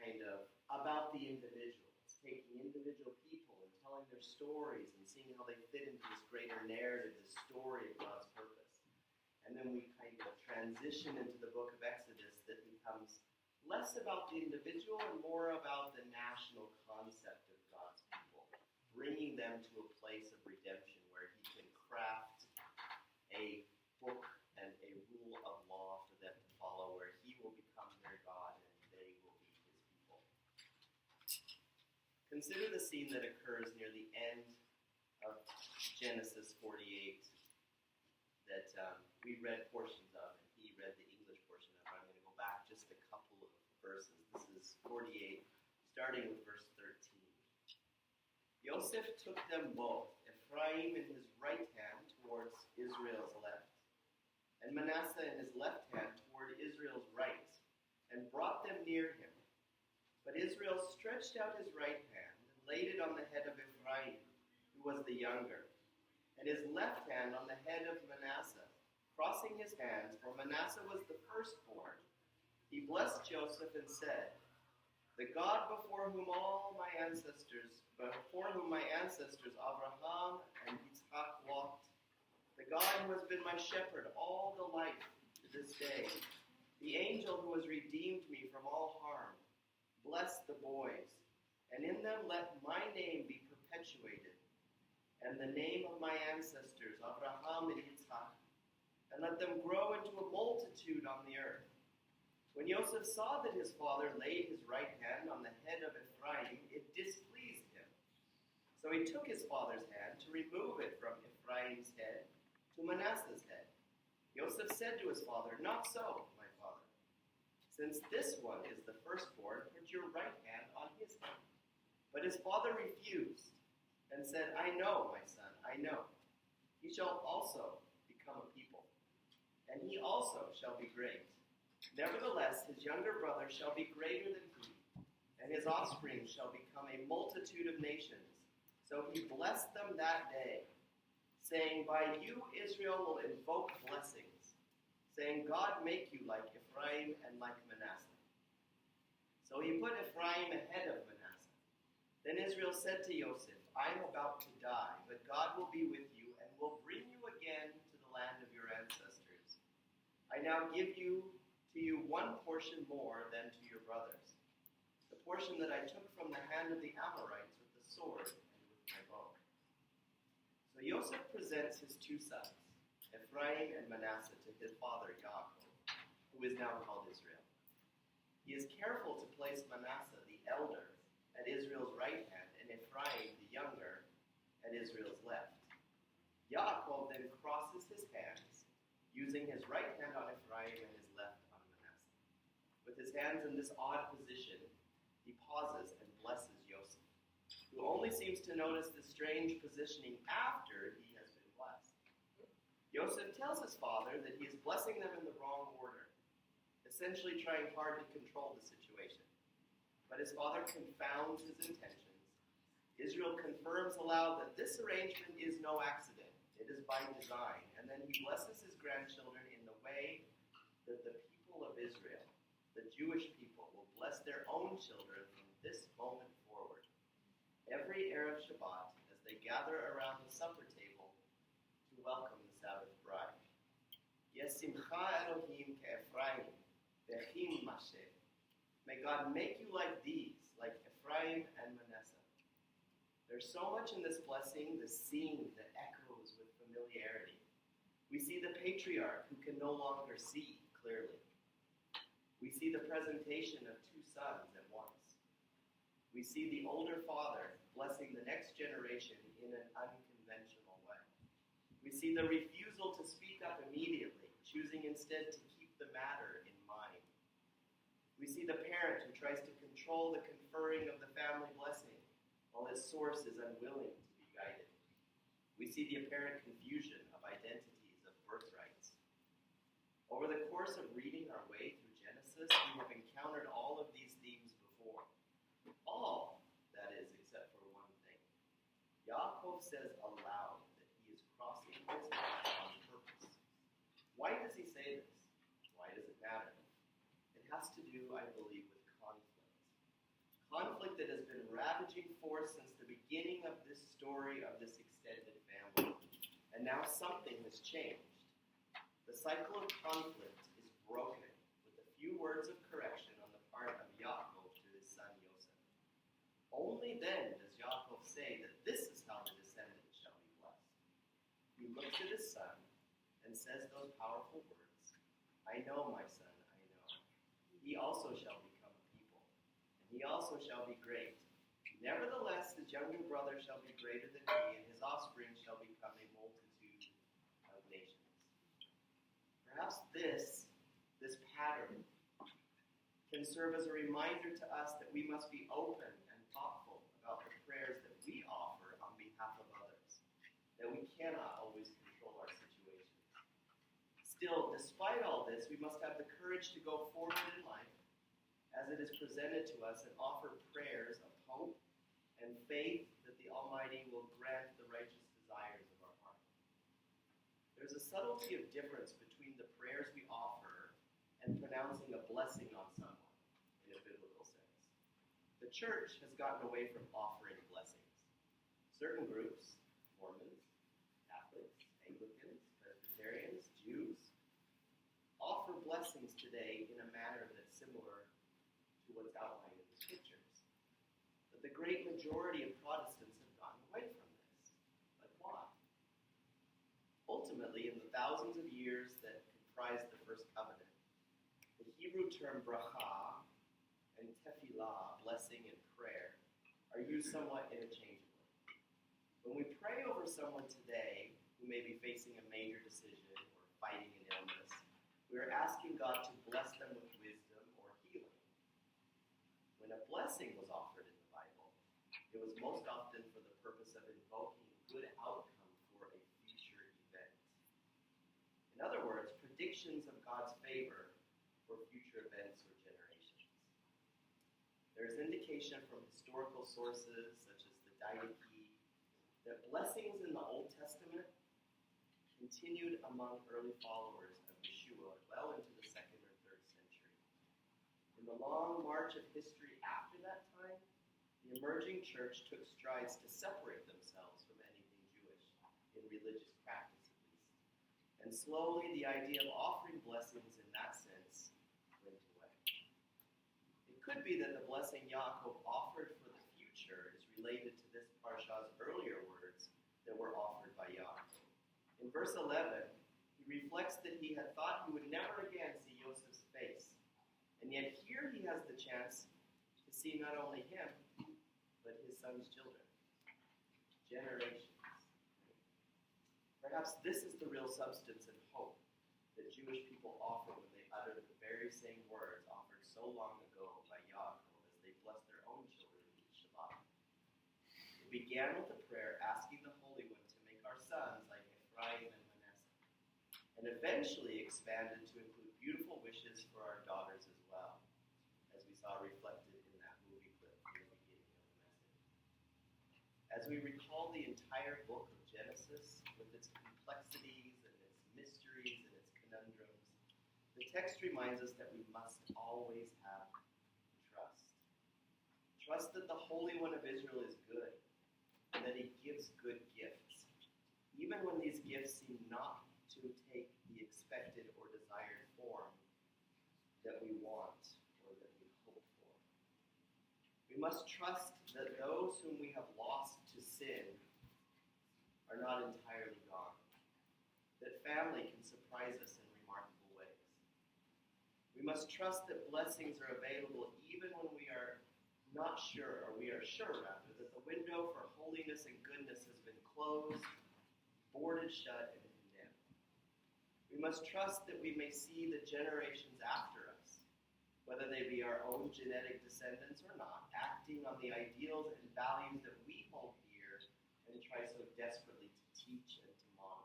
kind of about the individuals, taking individual people and telling their stories and seeing how they fit into this greater narrative, this story of God's purpose. And then we kind of transition into the book of Exodus that becomes less about the individual and more about the national concept of God's people, bringing them to a place of redemption where he can craft a book and a rule of law for them to follow, where he will become their God and they will be his people. Consider the scene that occurs near the end of Genesis 48 that we read portions of, and he read the English portion of. I'm going to go back just a couple of verses. This is 48, starting with verse 13. Joseph took them both, Ephraim in his right hand towards Israel's left, and Manasseh in his left hand toward Israel's right, and brought them near him. But Israel stretched out his right hand and laid it on the head of Ephraim, who was the younger, and his left hand on the head of Manasseh, crossing his hands, for Manasseh was the firstborn. He blessed Joseph and said, "The God before whom my ancestors Abraham and Yitzhak walked, the God who has been my shepherd all the life to this day, the angel who has redeemed me from all harm, bless the boys, and in them let my name be perpetuated, and the name of my ancestors, Abraham and Yitzhak, and let them grow into a multitude on the earth." When Joseph saw that his father laid his right hand on the head of Ephraim, it displeased him. So he took his father's hand to remove it from Ephraim's head to Manasseh's head. Joseph said to his father, "Not so, my father. Since this one is the firstborn, put your right hand on his head." But his father refused and said, "I know, my son, I know. He shall also become a people, and he also shall be great. Nevertheless, his younger brother shall be greater than he, and his offspring shall become a multitude of nations." So he blessed them that day, saying, "By you Israel will invoke blessings, saying, God make you like Ephraim and like Manasseh." So he put Ephraim ahead of Manasseh. Then Israel said to Joseph, "I am about to die, but God will be with you and will bring you again to the land of your ancestors. I now give to you one portion more than to your brothers, the portion that I took from the hand of the Amorites with the sword and with my bow." So Joseph presents his two sons, Ephraim and Manasseh, to his father Yaakov, who is now called Israel. He is careful to place Manasseh, the elder, at Israel's right hand, and Ephraim, the younger, at Israel's left. Yaakov then crosses his hands, using his right hand on Ephraim and his left on Manasseh. With his hands in this odd position, he pauses and blesses Joseph, who only seems to notice the strange positioning after he has been blessed. Joseph tells his father that he is blessing them in the wrong order, essentially trying hard to control the situation. But his father confounds his intentions. Israel confirms aloud that this arrangement is no accident. It is by design. And then he blesses his grandchildren in the way that the people of Israel, the Jewish people, will bless their own children from this moment forward. Every Erev Shabbat, as they gather around the supper table to welcome the Sabbath bride. Yesimcha Elohim ke'Ephraim, v'chim Maseh. May God make you like these, like Ephraim and Manasseh. There's so much in this blessing, this scene that echoes with familiarity. We see the patriarch who can no longer see clearly. We see the presentation of two sons at once. We see the older father blessing the next generation in an unconventional way. We see the refusal to speak up immediately, choosing instead to keep the matter in mind. We see the parent who tries to control the conferring of the family blessing, while his source is unwilling to be guided. We see the apparent confusion of identities, of birthrights. Over the course of reading our way through Genesis, we have encountered all of these themes before. All, that is, except for one thing. Yaakov says aloud that he is crossing his line on purpose. Why does he say this? Why does it matter? It has to do, I believe, with conflict. Conflict that has been ravaging force since the beginning of this story of this extended family. And now something has changed. The cycle of conflict is broken with a few words of correction on the part of Yaakov to his son Yosef. Only then does Yaakov say that this is how the descendants shall be blessed. He looks at his son and says those powerful words, I know, my son, I know. He also shall become a people, and he also shall be great. Nevertheless, his younger brother shall be greater than he, and his offspring shall become a multitude of nations. Perhaps this pattern can serve as a reminder to us that we must be open and thoughtful about the prayers that we offer on behalf of others, that we cannot always control our situations. Still, despite all this, we must have the courage to go forward in life as it is presented to us and offer prayers of hope and faith that the Almighty will grant the righteous desires of our heart. There's a subtlety of difference between the prayers we offer and pronouncing a blessing on someone in a biblical sense. The church has gotten away from offering blessings. Certain groups, Mormons, Catholics, Anglicans, Presbyterians, Jews, offer blessings today in a manner that's similar to what's outlined in the scriptures. But the great majority of Protestants have gotten away from this. Like why? Ultimately, in the thousands of years that comprise the first covenant, the Hebrew term bracha and tefillah, blessing and prayer, are used somewhat interchangeably. When we pray over someone today who may be facing a major decision or fighting an illness, we are asking God to bless them with wisdom or healing. When a blessing was offered in the Bible, it was most often for the purpose of invoking good outcome for a future event. In other words, predictions of God's favor for future events or generations. There is indication from historical sources, such as the Didache, that blessings in the Old Testament continued among early followers of Yeshua well into the 2nd or 3rd century. In the long march of history after that time, the emerging church took strides to separate themselves from anything Jewish, in religious practice at least. And slowly the idea of offering blessings in that sense went away. It could be that the blessing Yaakov offered for the future is related to this parsha's earlier words that were offered by Yaakov. In verse 11, he reflects that he had thought he would never again see Joseph's face. And yet here he has the chance to see not only him, but his son's children. Generations. Perhaps this is the real substance and hope that Jewish people offer when they utter the very same words offered so long ago by Yaakov as they bless their own children each Shabbat. It began with a prayer asking the Holy One to make our sons like Ephraim and Manasseh, and eventually expanded to include beautiful wishes for our daughters as well, as we saw reflected in that movie clip from the beginning of the message. As we recall the entire book of Genesis, with its complexities and its mysteries and its conundrums, the text reminds us that we must always have trust. Trust that the Holy One of Israel is good, and that he gives good gifts, even when these gifts seem not to take the expected or desired form that we want or that we hope for. We must trust that those whom we have lost to sin are not entirely gone, that family can surprise us in remarkable ways. We must trust that blessings are available even when we are not sure, or we are sure rather, that the window for holiness and goodness has been closed, boarded shut, and condemned. We must trust that we may see the generations after us, whether they be our own genetic descendants or not, acting on the ideals and values that we hold dear and try so desperately to teach and to model.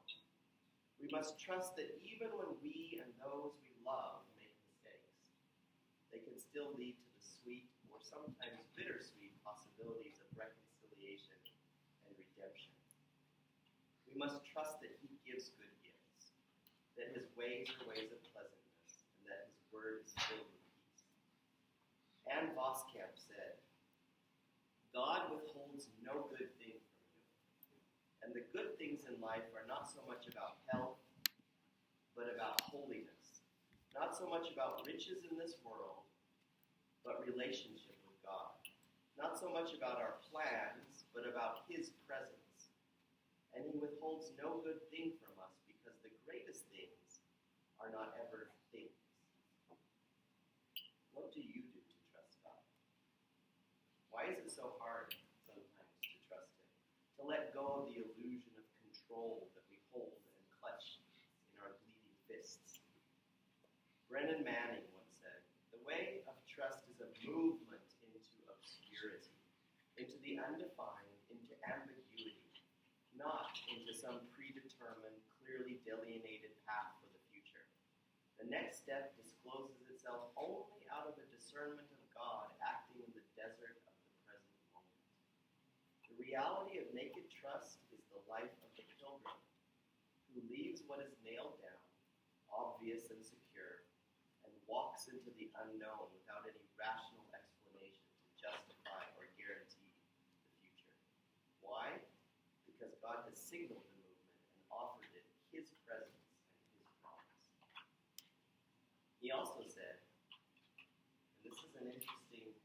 We must trust that even when we and those we love make mistakes, they can still lead to the sweet or sometimes bittersweet possibilities of reconciliation and redemption. We must trust that he gives good gifts, that his ways are ways of pleasantness, and that his word is filled with peace. Anne Voskamp said, God withholds no good thing from you. And the good things in life are not so much about health, but about holiness. Not so much about riches in this world, but relationship with God. Not so much about our plans, but about His presence. And He withholds no good thing from us because the greatest things are not ever things. What do you do to trust God? Why is it so hard sometimes to trust Him? To let go of the illusion of control that we hold and clutch in our bleeding fists. Brennan Manning once said, "The way of trust is a movement into obscurity, into the undefined, into ambiguity, not into some predetermined, clearly delineated path for the future. The next step discloses itself only out of a discernment of God acting in the desert of the present moment. The reality of naked trust is the life of the pilgrim, who leaves what is nailed down, obvious and secure, and walks into the unknown without any rational explanation to justify or guarantee the future. Why? Because God has signaled the movement and offered it His presence and His promise." He also said, and this is an interesting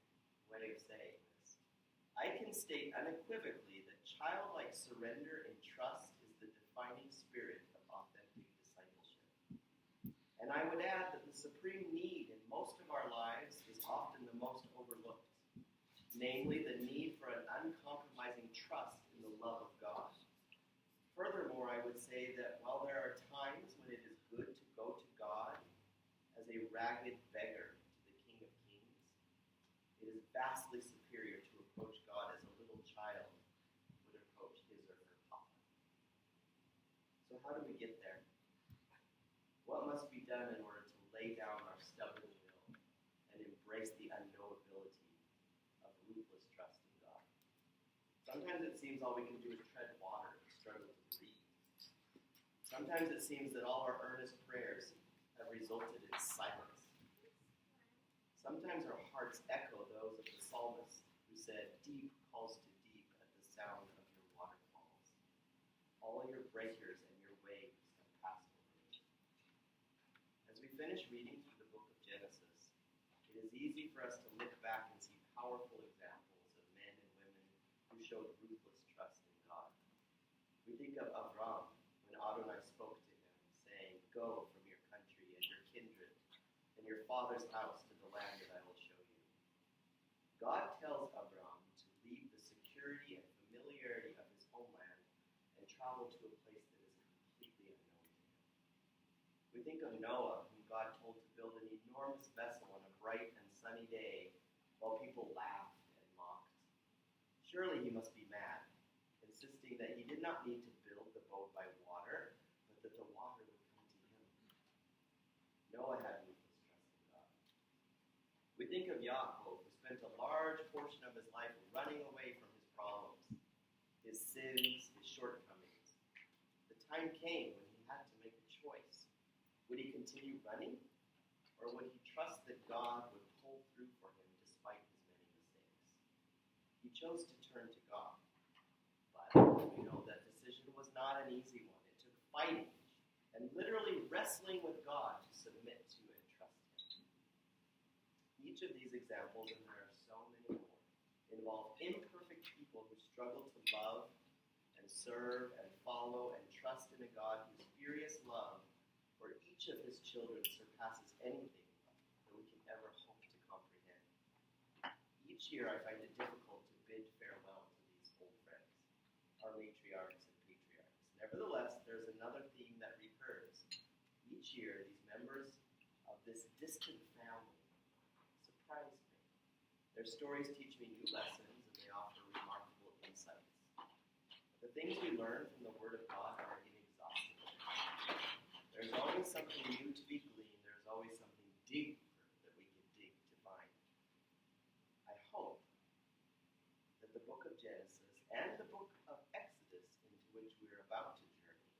way of saying this, "I can state unequivocally that childlike surrender and trust is the defining spirit of authentic discipleship. And I would add that the supreme need in most of our lives is often the most overlooked, namely the need for an uncompromising trust in the love of God. Furthermore, I would say that while there are times when it is good to go to God as a ragged beggar to the King of Kings, it is vastly superior to approach God as a little child would approach his or her papa. So how do we get there? What must be done in order to lay down our stubborn will and embrace the unknowability of ruthless trust in God? Sometimes it seems all we can do is tread water and struggle to breathe. Sometimes it seems that all our earnest prayers have resulted in silence. Sometimes our hearts echo those of the psalmist who said, "Deep calls to deep at the sound of your waterfalls. All your breakers and your waves have passed over me." As we finish reading through the book of Genesis, it is easy for us to look back and see powerful examples of men and women who showed ruthless trust in God. We think of Avram when Adonai spoke to him, saying, "Go from your country and your kindred and your father's house to the land that I will show you." God tells Avram to leave the security and familiarity of his homeland and travel to a place that is completely unknown to him. We think of Noah, whom God told to build an enormous vessel on a bright and sunny day while people laughed and mocked. Surely he must be mad, insisting that he did not need to build the boat by water, but that the water would come to him. Noah had ruthless trust in God. We think of Yaakov, who spent a large portion of his life running away from his problems, his sins, his shortcomings. The time came when he had to make a choice. Would he continue running, or would he trust that God would pull through for him despite his many mistakes? He chose to turn to God. But we know that decision was not an easy one. It took fighting and literally wrestling with God to submit to and trust Him. Each of these examples, and there are so many more, involve imperfect people who struggle to love and serve and follow and trust in a God whose furious love for each of His children surpasses anything that we can ever hope to comprehend. Each year I find it difficult to bid farewell to these old friends, our matriarchs and patriarchs. Nevertheless, there's another theme that recurs. Each year, these members of this distant family surprise me. Their stories teach me new lessons, and they offer remarkable insights. The things we learn from the Word of God are inexhaustible. There's always something new to be gleaned. There's always something deeper that we can dig to find. I hope that the book of Genesis and the book of Exodus, into which we're about to journey,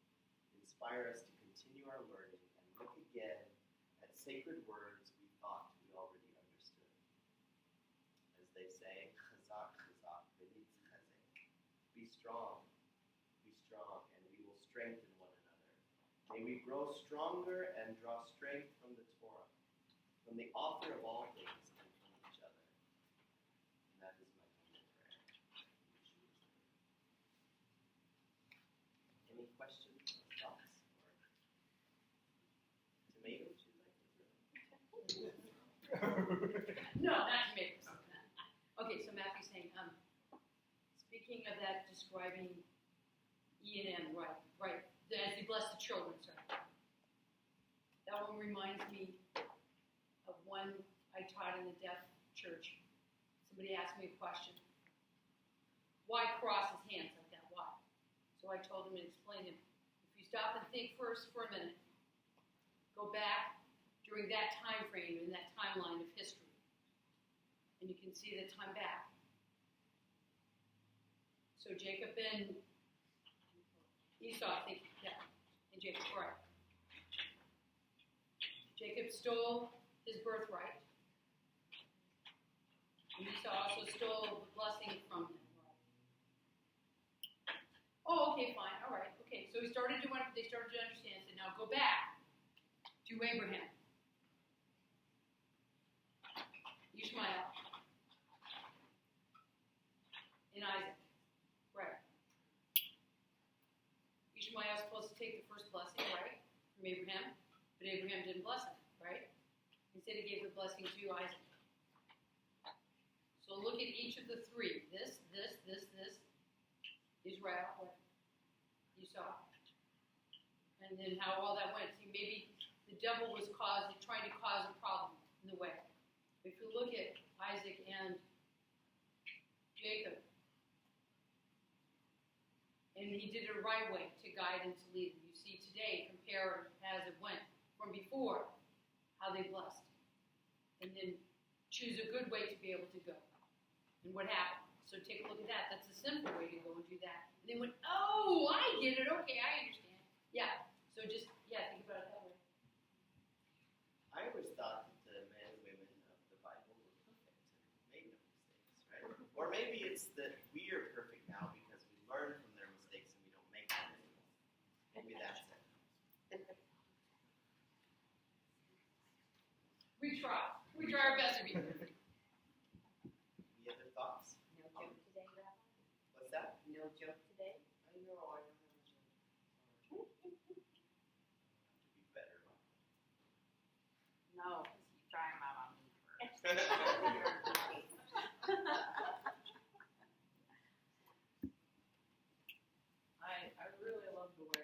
inspire us to continue our learning and look again at sacred words we thought we already understood. As they say, chazak, chazak, Be strong, and we will strengthen one another. May we grow stronger and draw strength from the Torah, from the author of all things, and from each other. And that is my humble prayer. Any questions or thoughts? Or tomatoes you'd like to throw? No, not tomatoes. Okay, so Matthew's saying, speaking of that, describing E&M, right, as he blessed the children, sorry. That one reminds me of one I taught in the deaf church. Somebody asked me a question. Why cross his hands like that? Why? So I told him and explained him. If you stop and think first for a minute, go back during that time frame in that timeline of history, and you can see the time back. So Jacob and Esau, and Jacob, right. Jacob stole his birthright. And Esau also stole the blessing from him. Oh, okay, fine, all right, okay. So they started to understand, said, now go back to Abraham, Ishmael, and Isaac. Right. Ishmael was supposed to take the first blessing, right, from Abraham, but Abraham didn't bless him, right? Instead, he gave the blessing to Isaac. So look at each of the three. This, Israel, what you saw. And then how all that went. See, maybe the devil was trying to cause a problem in the way. If you look at Isaac and Jacob, and he did it the right way to guide and to lead them. You see today, compare as it went from before, how they blessed. And then choose a good way to be able to go. And what happened. So take a look at that. That's a sinful way to go and do that. And then went, oh, I get it. Okay, I understand. Yeah. So just, think about it that way. I always thought that the men and women of the Bible were perfect and made no mistakes, right? Or maybe it's that we are perfect now because we learn from their mistakes and we don't make them anymore. Maybe that's it. We try. We try our best to be perfect. Any other thoughts? No joke today, Rabbi? What's that? No joke today? I know, I don't have a joke. To be better. No, because you try them out on me first. I really love the way